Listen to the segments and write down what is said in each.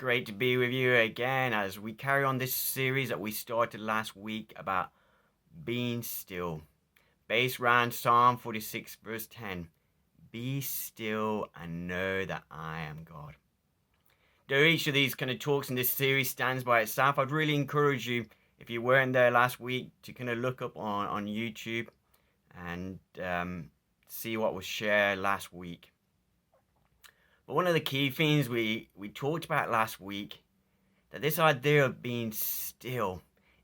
great to be with you again as we carry on this series that we started last week about being still. Based around Psalm 46, verse 10. Be still and know that I am God. Though each of these kind of talks in this series stands by itself, I'd really encourage you, if you weren't there last week, to kind of look up on YouTube and see what was shared last week. But one of the key things we talked about last week, that this idea of being still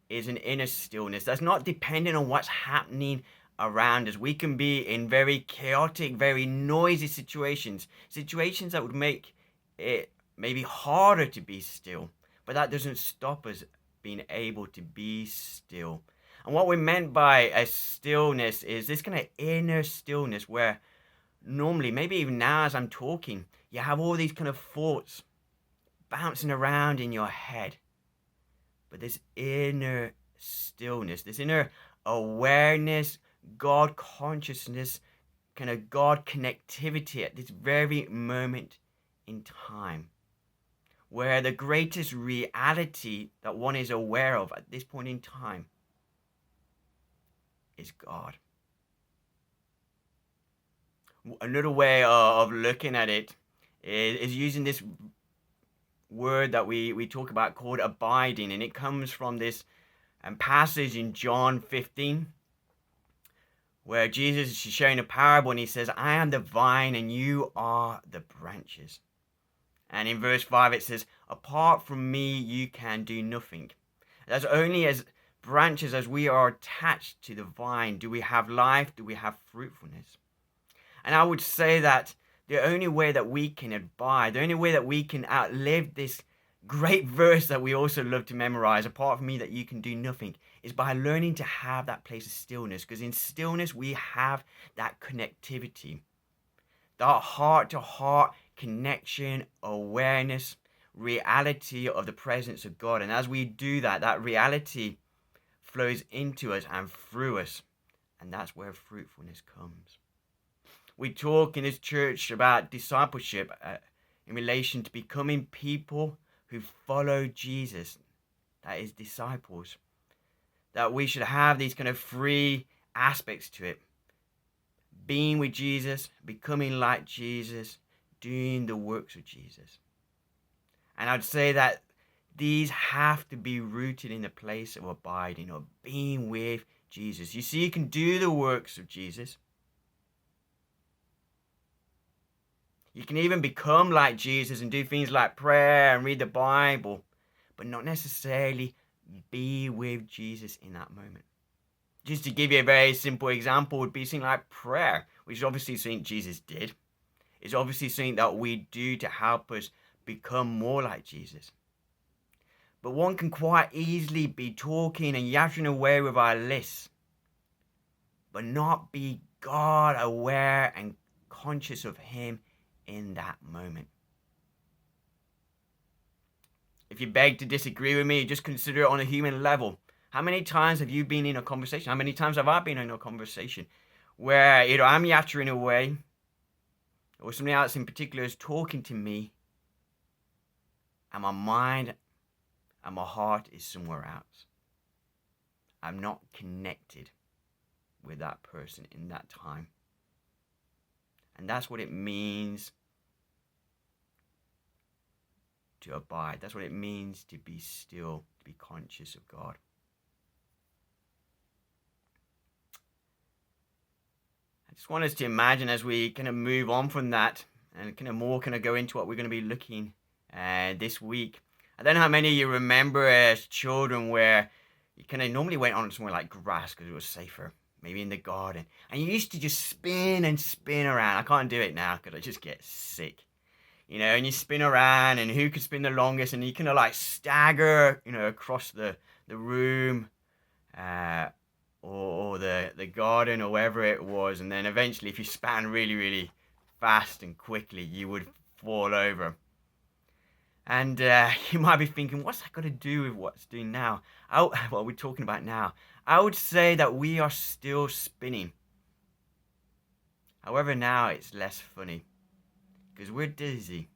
is an inner stillness that's not dependent on what's happening around us. We can be in very chaotic, very noisy situations that would make it maybe harder to be still, but that doesn't stop us being able to be still. And what we meant by a stillness is this kind of inner stillness where normally, maybe even now as I'm talking, you have all these kind of thoughts bouncing around in your head. But this inner stillness, this inner awareness, God consciousness, kind of God connectivity at this very moment in time, where the greatest reality that one is aware of at this point in time is God. Another way of looking at it is using this word that we talk about called abiding, and it comes from this passage in John 15 where Jesus is sharing a parable and he says, I am the vine and you are the branches. And in verse 5 it says, apart from me you can do nothing. That's only as branches, as we are attached to the vine, do we have life, do we have fruitfulness. And I would say that the only way that we can abide, the only way that we can outlive this great verse that we also love to memorize, apart from me that you can do nothing, is by learning to have that place of stillness. Because in stillness, we have that connectivity, that heart-to-heart connection, awareness, reality of the presence of God. And as we do that, that reality flows into us and through us. And that's where fruitfulness comes. We talk in this church about discipleship in relation to becoming people who follow Jesus, that is disciples. That we should have these kind of three aspects to it. Being with Jesus, becoming like Jesus, doing the works of Jesus. And I'd say that these have to be rooted in the place of abiding or being with Jesus. You see, you can do the works of Jesus. You can even become like Jesus and do things like prayer and read the Bible, but not necessarily be with Jesus in that moment. Just to give you a very simple example would be something like prayer, which is obviously something Jesus did. It's obviously something that we do to help us become more like Jesus. But one can quite easily be talking and yapping away with our lists, but not be God aware and conscious of Him in that moment. If you beg to disagree with me, just consider it on a human level. How many times have you been in a conversation? How many times have I been in a conversation where either I'm yattering away or somebody else in particular is talking to me and my mind and my heart is somewhere else? I'm not connected with that person in that time. And that's what it means to abide. That's what it means to be still, to be conscious of God. I just want us to imagine as we kind of move on from that and kind of more kind of go into what we're going to be looking this week. I don't know how many of you remember as children where you kind of normally went on somewhere like grass because it was safer. Maybe in the garden. And you used to just spin and spin around. I can't do it now because I just get sick. You know, and you spin around and who could spin the longest, and you kind of like stagger, you know, across the room or the garden or wherever it was. And then eventually if you span really, really fast and quickly, you would fall over. And you might be thinking, what's that got to do with what's doing now? What we're talking about now? I would say that we are still spinning. However, now it's less funny because we're dizzy.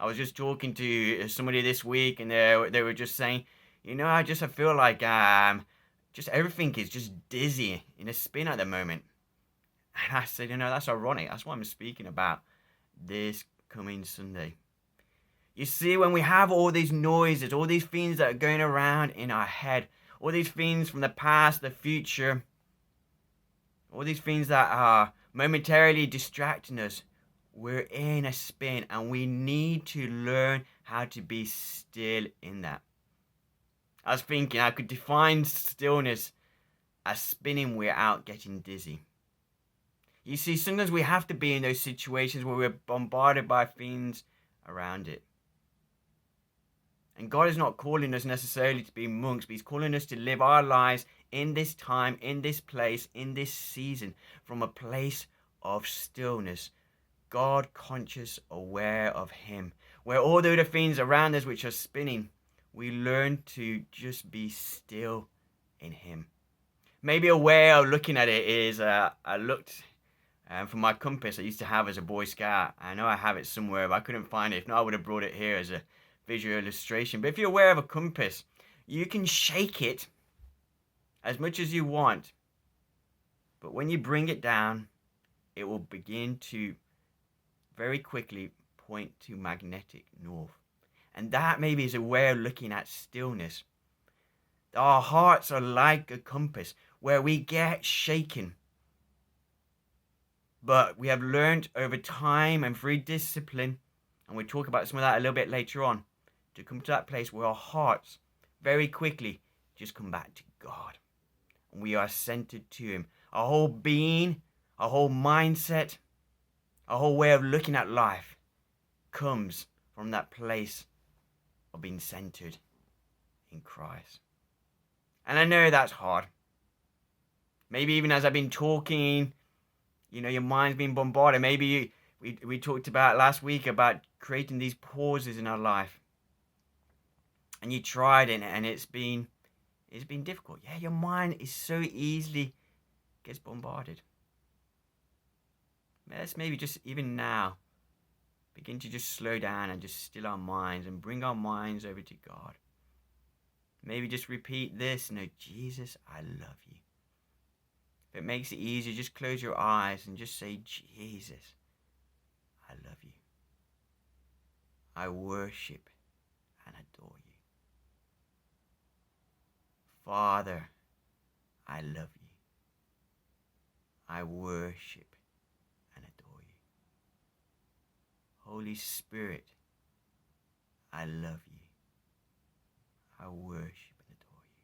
I was just talking to somebody this week, and they were just saying, I feel like just everything is just dizzy in a spin at the moment. And I said, that's ironic. That's what I'm speaking about this coming Sunday. You see, when we have all these noises, all these things that are going around in our head, all these things from the past, the future, all these things that are momentarily distracting us, we're in a spin, and we need to learn how to be still in that. I was thinking I could define stillness as spinning without getting dizzy. You see, sometimes we have to be in those situations where we're bombarded by things around it. And God is not calling us necessarily to be monks, but He's calling us to live our lives in this time, in this place, in this season, from a place of stillness. God conscious, aware of Him. Where all the other things around us which are spinning, we learn to just be still in Him. Maybe a way of looking at it is, I looked for my compass I used to have as a Boy Scout. I know I have it somewhere, but I couldn't find it. If not, I would have brought it here as a visual illustration. But if you're aware of a compass, you can shake it as much as you want. But when you bring it down, it will begin to very quickly point to magnetic north. And that maybe is a way of looking at stillness. Our hearts are like a compass where we get shaken. But we have learned over time and through discipline, and we'll talk about some of that a little bit later on, to come to that place where our hearts very quickly just come back to God. And we are centered to Him. Our whole being, our whole mindset, our whole way of looking at life comes from that place of being centered in Christ. And I know that's hard. Maybe even as I've been talking, your mind's been bombarded. Maybe we talked about last week about creating these pauses in our life. And you tried it, and it's been difficult. Yeah, your mind is so easily gets bombarded. Let's maybe just even now begin to just slow down and just still our minds and bring our minds over to God. Maybe just repeat this. Jesus, I love you. If it makes it easier, just close your eyes and just say, Jesus, I love you. I worship and adore you. Father, I love you. I worship and adore you. Holy Spirit, I love you. I worship and adore you.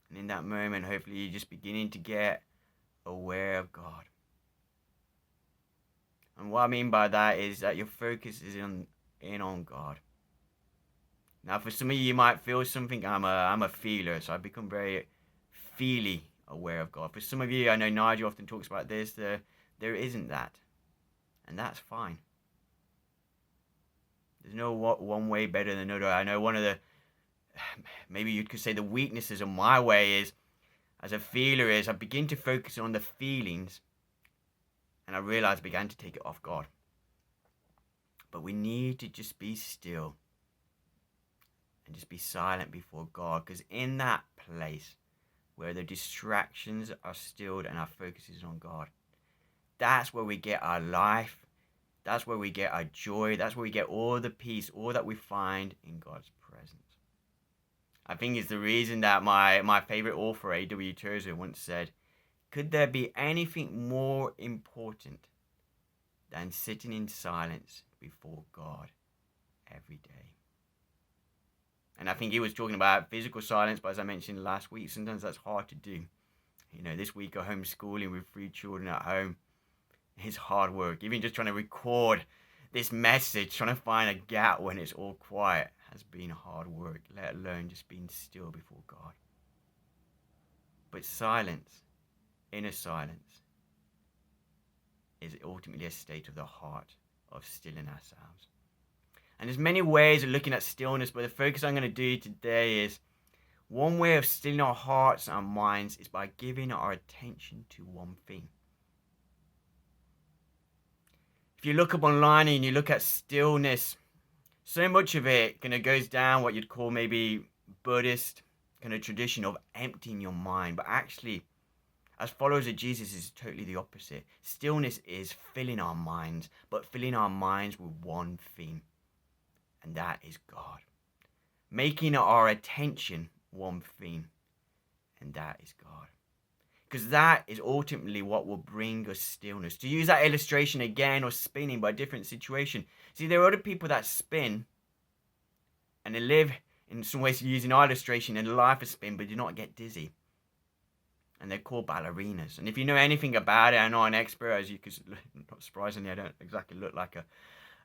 And in that moment, hopefully you're just beginning to get aware of God. And what I mean by that is that your focus is in on God. Now, for some of you might feel something. I'm a feeler, so I've become very feely aware of God. For some of you, I know Nigel often talks about this. There isn't that, and that's fine. There's no one way better than another. I know one of the, maybe you could say the weaknesses of my way is, as a feeler, is I begin to focus on the feelings, and I realize I began to take it off God. But we need to just be still and just be silent before God, because in that place where the distractions are stilled and our focus is on God, that's where we get our life. That's where we get our joy. That's where we get all the peace, all that we find in God's presence. I think it's the reason that my favorite author, A.W. Tozer, once said, could there be anything more important than sitting in silence before God every day? And I think he was talking about physical silence, but as I mentioned last week, sometimes that's hard to do. This week of homeschooling with 3 children at home is hard work. Even just trying to record this message, trying to find a gap when it's all quiet, has been hard work, let alone just being still before God. But silence, inner silence, is ultimately a state of the heart, of stilling ourselves. And there's many ways of looking at stillness, but the focus I'm going to do today is one way of stilling our hearts and minds is by giving our attention to one thing. If you look up online and you look at stillness, so much of it kind of goes down what you'd call maybe Buddhist kind of tradition of emptying your mind. But actually, as followers of Jesus, is totally the opposite. Stillness is filling our minds, but filling our minds with one thing, and that is God. Making our attention one thing, and that is God. Because that is ultimately what will bring us stillness. To use that illustration again, or spinning by a different situation. See, there are other people that spin and they live in some ways using our illustration in a life of spin, but do not get dizzy. And they're called ballerinas. And if you know anything about it, I'm not an expert, as you could, not surprisingly, I don't exactly look like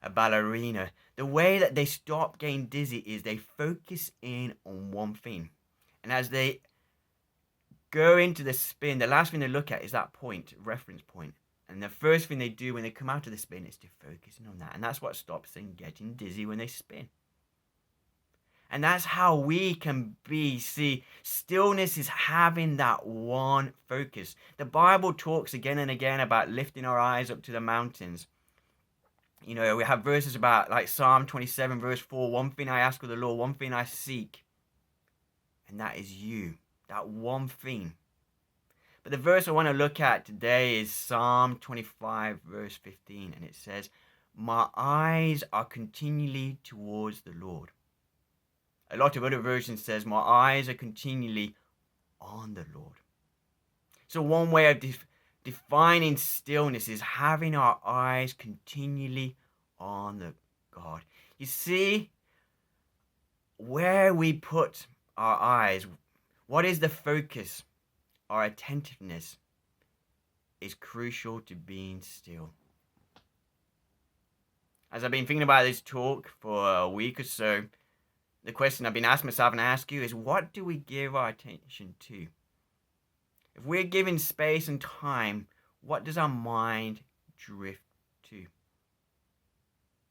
a ballerina. The way that they stop getting dizzy is they focus in on one thing. And as they go into the spin, the last thing they look at is that point, reference point. And the first thing they do when they come out of the spin is to focus in on that. And that's what stops them getting dizzy when they spin. And that's how we can be. See, stillness is having that one focus. The Bible talks again and again about lifting our eyes up to the mountains. You know, we have verses about like Psalm 27 verse 4. One thing I ask of the Lord, one thing I seek. And that is you. That one thing. But the verse I want to look at today is Psalm 25 verse 15. And it says, my eyes are continually towards the Lord. A lot of other versions says, my eyes are continually on the Lord. So one way of defining stillness is having our eyes continually on the God. You see, where we put our eyes, what is the focus, our attentiveness, is crucial to being still. As I've been thinking about this talk for a week or so, the question I've been asking myself and ask you is, what do we give our attention to? If we're given space and time, what does our mind drift to?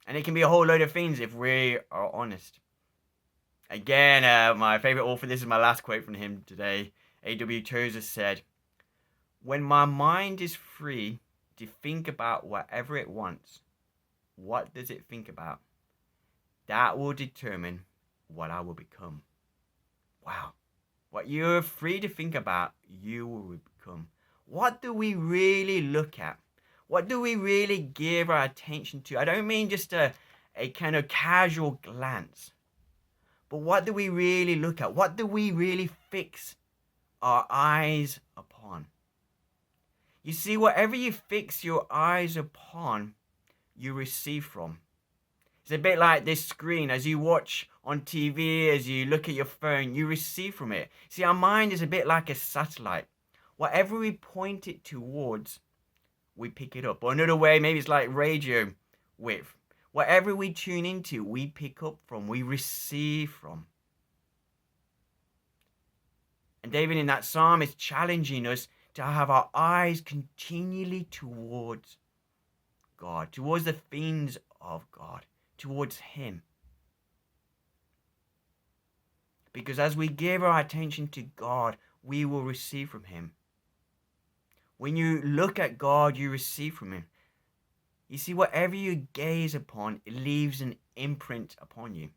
And it can be a whole load of things if we are honest. Again, my favorite author, this is my last quote from him today, A.W. Tozer said, when my mind is free to think about whatever it wants, what does it think about? That will determine what I will become. Wow. What you're free to think about, you will become. What do we really look at? What do we really give our attention to? I don't mean just a kind of casual glance. But what do we really look at? What do we really fix our eyes upon? You see, whatever you fix your eyes upon, you receive from. It's a bit like this screen. As you watch on TV, as you look at your phone, you receive from it. See, our mind is a bit like a satellite. Whatever we point it towards, we pick it up. Or another way, maybe it's like radio wave. Whatever we tune into, we pick up from, we receive from. And David in that psalm is challenging us to have our eyes continually towards God, towards the things of God, towards Him. Because as we give our attention to God, we will receive from Him. When you look at God, you receive from Him. You see, whatever you gaze upon, it leaves an imprint upon you.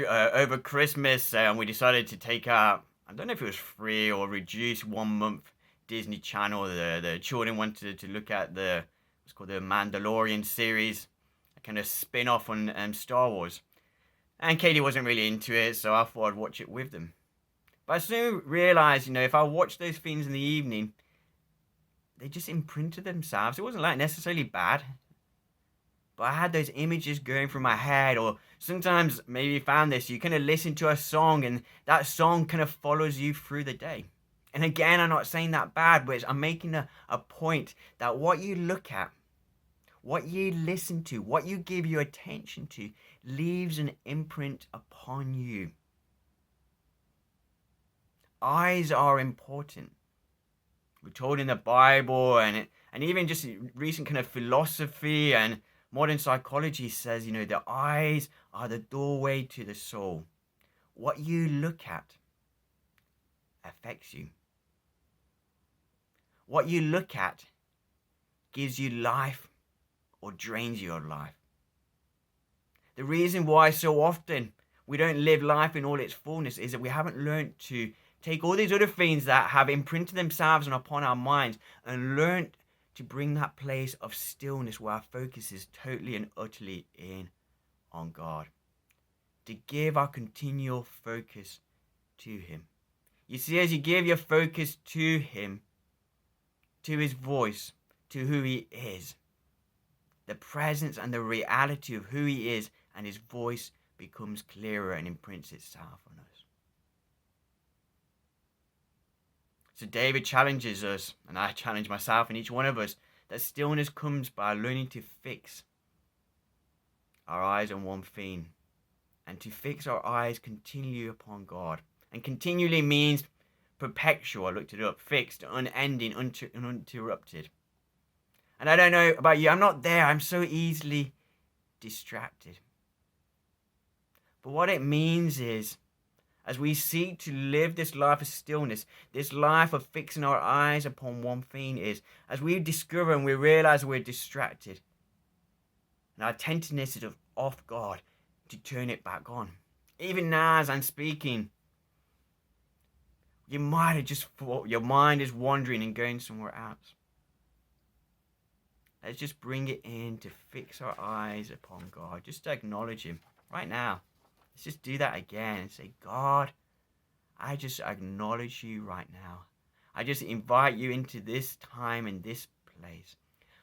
Over Christmas, we decided to take out, I don't know if it was free or reduced 1 month Disney Channel. The children wanted to look at what's called the Mandalorian series, a kind of spin-off on Star Wars. And Katie wasn't really into it, so I thought I'd watch it with them. But I soon realized, if I watched those things in the evening, they just imprinted themselves. It wasn't like necessarily bad, but I had those images going through my head. Or sometimes, maybe you found this, you kind of listen to a song and that song kind of follows you through the day. And again, I'm not saying that bad, but I'm making a point that what you look at, what you listen to, what you give your attention to, leaves an imprint upon you. Eyes are important. We're told in the Bible, and even just recent kind of philosophy and modern psychology says, the eyes are the doorway to the soul. What you look at affects you. What you look at gives you life or drains you of life. The reason why so often we don't live life in all its fullness is that we haven't learned to take all these other things that have imprinted themselves and upon our minds and learned to bring that place of stillness where our focus is totally and utterly in on God. To give our continual focus to Him. You see, as you give your focus to Him, to His voice, to who He is, the presence and the reality of who He is and His voice becomes clearer and imprints itself on us. So David challenges us, and I challenge myself and each one of us, that stillness comes by learning to fix our eyes on one thing, and to fix our eyes continually upon God. And continually means perpetual, I looked it up, fixed, unending, uninterrupted. And I don't know about you, I'm not there, I'm so easily distracted. But what it means is, as we seek to live this life of stillness, this life of fixing our eyes upon one thing, is as we discover and we realize we're distracted, and our attentiveness is off God, to turn it back on. Even now as I'm speaking, you might have just thought your mind is wandering and going somewhere else. Let's just bring it in to fix our eyes upon God, just to acknowledge Him right now. Let's just do that again and say, God, I just acknowledge you right now. I just invite you into this time and this place.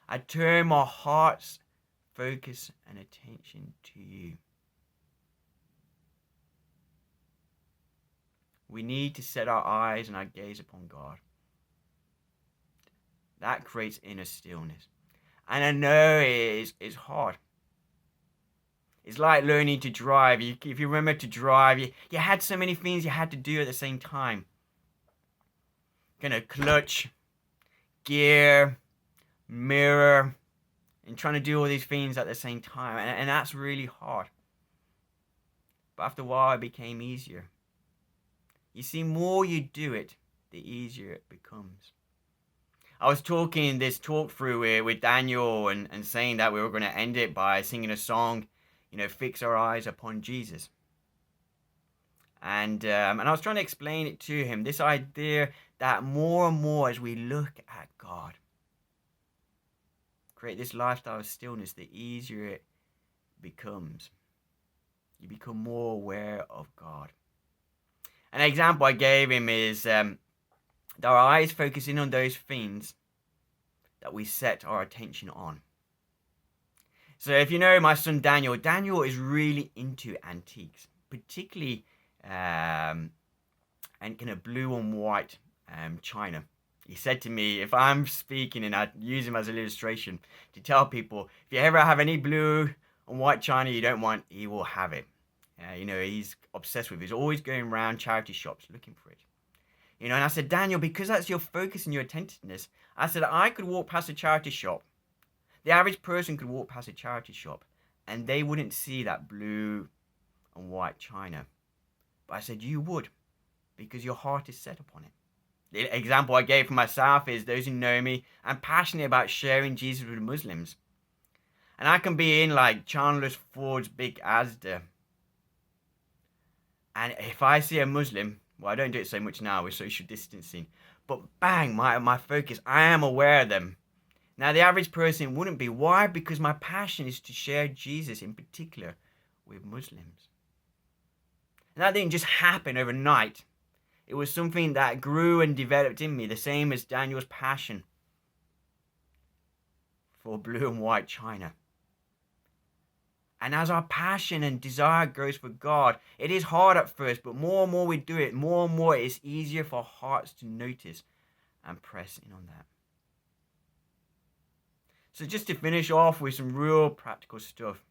I turn my heart's focus and attention to you. We need to set our eyes and our gaze upon God. That creates inner stillness. And I know it's hard. It's like learning to drive. If you remember to drive, you had so many things you had to do at the same time. Clutch, gear, mirror, and trying to do all these things at the same time. And that's really hard. But after a while, it became easier. You see, more you do it, the easier it becomes. I was talking this talk through with Daniel and saying that we were going to end it by singing a song, fix our eyes upon Jesus. And I was trying to explain it to him, this idea that more and more as we look at God, create this lifestyle of stillness, the easier it becomes. You become more aware of God. An example I gave him is that our eyes focus in on those things that we set our attention on. So if you know my son Daniel is really into antiques, particularly and blue and white china. He said to me, if I'm speaking and I use him as an illustration to tell people, if you ever have any blue and white china you don't want, he will have it. He's obsessed with it. He's always going around charity shops looking for it. And I said, Daniel, because that's your focus and your attentiveness, I said, I could walk past a charity shop. The average person could walk past a charity shop and they wouldn't see that blue and white china. But I said, you would, because your heart is set upon it. The example I gave for myself is those who know me, I'm passionate about sharing Jesus with Muslims. And I can be in like Chandler's Ford's big Asda. And if I see a Muslim, well, I don't do it so much now with social distancing, but bang, my focus, I am aware of them. Now, the average person wouldn't be. Why? Because my passion is to share Jesus in particular with Muslims. And that didn't just happen overnight. It was something that grew and developed in me, the same as Daniel's passion for blue and white china. And as our passion and desire grows for God, it is hard at first, but more and more we do it, more and more it's easier for our hearts to notice and press in on that. So just to finish off with some real practical stuff.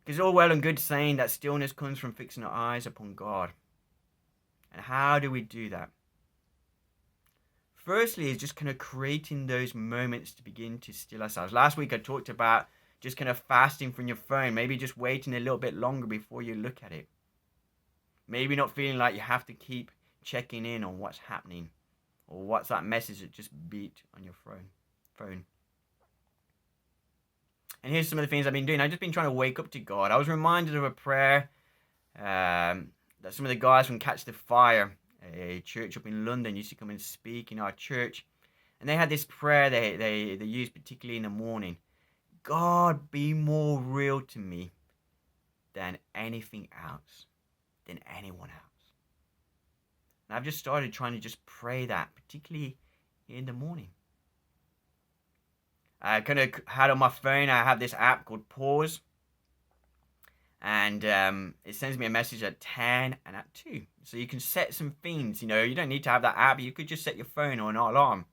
Because all well and good saying that stillness comes from fixing our eyes upon God. And how do we do that? Firstly, is just creating those moments to begin to still ourselves. Last week I talked about just fasting from your phone, maybe just waiting a little bit longer before you look at it. Maybe not feeling like you have to keep checking in on what's happening or what's that message that just beat on your phone. And here's some of the things I've been doing. I've just been trying to wake up to God. I was reminded of a prayer that some of the guys from Catch the Fire, a church up in London, used to come and speak in our church. And they had this prayer they used particularly in the morning. God, be more real to me than anything else, than anyone else. And I've just started trying to just pray that, particularly in the morning. I kind of had on my phone, I have this app called Pause. And it sends me a message at 10 and at 2. So you can set some things, you don't need to have that app. You could just set your phone or an alarm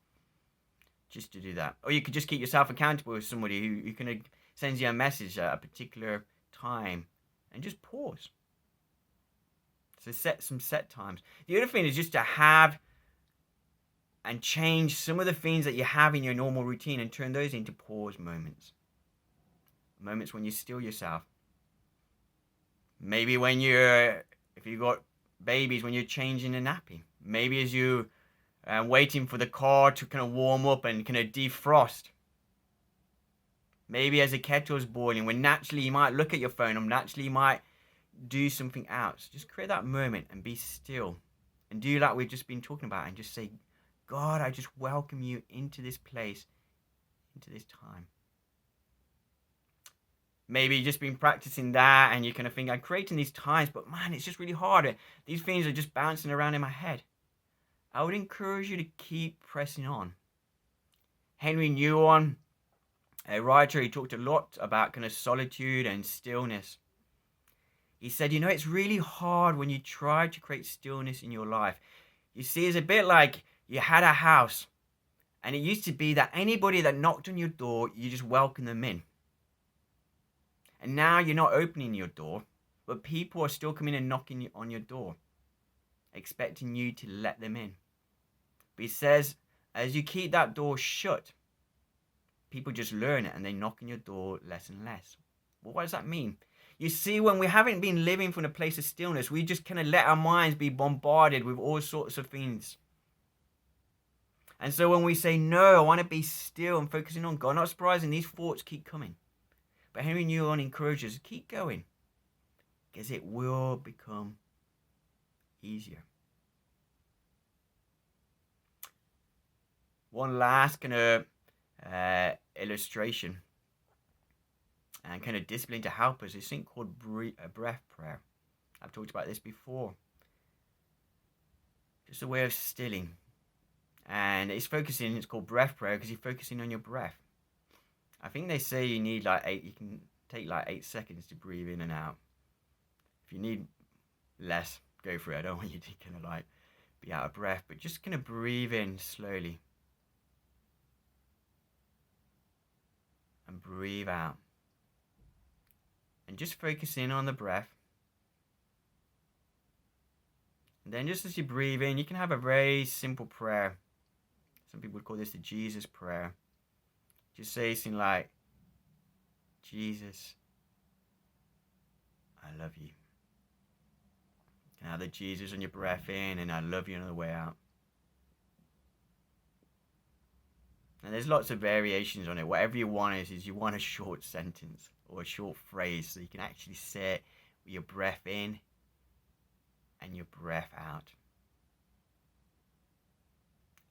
just to do that. Or you could just keep yourself accountable with somebody who kind of sends you a message at a particular time and just pause. So set some set times. The other thing is just to have and change some of the things that you have in your normal routine and turn those into pause moments. Moments when you still yourself. Maybe if you got babies, when you're changing a nappy. Maybe as you waiting for the car to kind of warm up and kind of defrost. Maybe as the kettle's boiling, when naturally you might look at your phone, or naturally you might do something else. Just create that moment and be still. And do like we've just been talking about, and just say, God, I just welcome you into this place, into this time. Maybe you've just been practicing that and you kind of think, I'm creating these times, but man, it's just really hard. These things are just bouncing around in my head. I would encourage you to keep pressing on. Henry Newon, a writer, he talked a lot about kind of solitude and stillness. He said, it's really hard when you try to create stillness in your life. You see, it's a bit like you had a house, and it used to be that anybody that knocked on your door, you just welcome them in. And now you're not opening your door, but people are still coming and knocking on your door, expecting you to let them in. But he says, as you keep that door shut, people just learn it and they knock on your door less and less. Well, what does that mean? You see, when we haven't been living from a place of stillness, we just kind of let our minds be bombarded with all sorts of things. And so when we say, no, I want to be still and focusing on God, not surprising, these thoughts keep coming. But Henry Newon encourages, keep going, because it will become easier. One last kind of illustration and kind of discipline to help us is something called breath prayer. I've talked about this before. Just a way of stilling. And it's called breath prayer because you're focusing on your breath. I think they say you need you can take 8 seconds to breathe in and out. If you need less, go for it. I don't want you to kind of be out of breath, but just kind of breathe in slowly. And breathe out. And just focus in on the breath. And then just as you breathe in, you can have a very simple prayer. Some people would call this the Jesus prayer. Just say something like, Jesus, I love you. And have the Jesus on your breath in, and I love you on the way out. And there's lots of variations on it. Whatever you want is you want a short sentence or a short phrase so you can actually say it with your breath in and your breath out.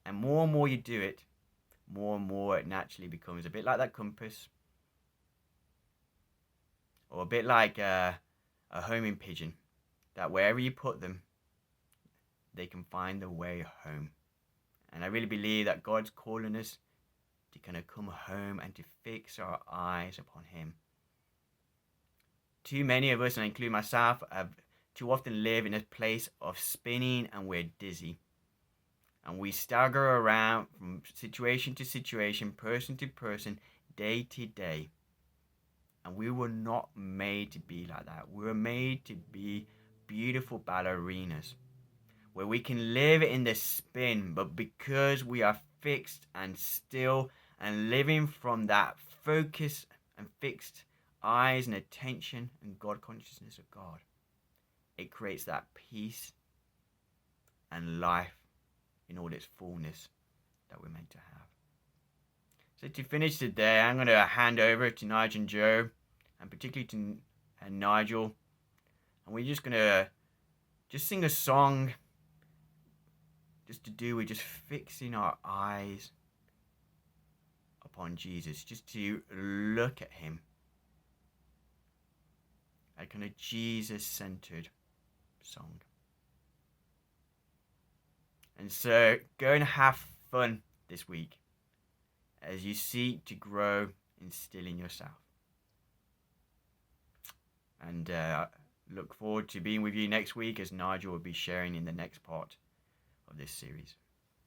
And more you do it, more and more it naturally becomes a bit like that compass, or a bit like a homing pigeon, that wherever you put them, they can find their way home. And I really believe that God's calling us to kind of come home and to fix our eyes upon Him. Too many of us, and I include myself, have too often live in a place of spinning and we're dizzy. And we stagger around from situation to situation, person to person, day to day. And we were not made to be like that. We were made to be beautiful ballerinas, where we can live in the spin, but because we are fixed and still and living from that focus and fixed eyes and attention and God consciousness of God, it creates that peace and life in all its fullness that we're meant to have. So to finish today, I'm going to hand over to Nigel and Joe, and particularly to Nigel, and we're just going to sing a song just to do with just fixing our eyes upon Jesus, just to look at him. A kind of Jesus-centered song. And so go and have fun this week as you seek to grow in stilling yourself. And look forward to being with you next week as Nigel will be sharing in the next part of this series.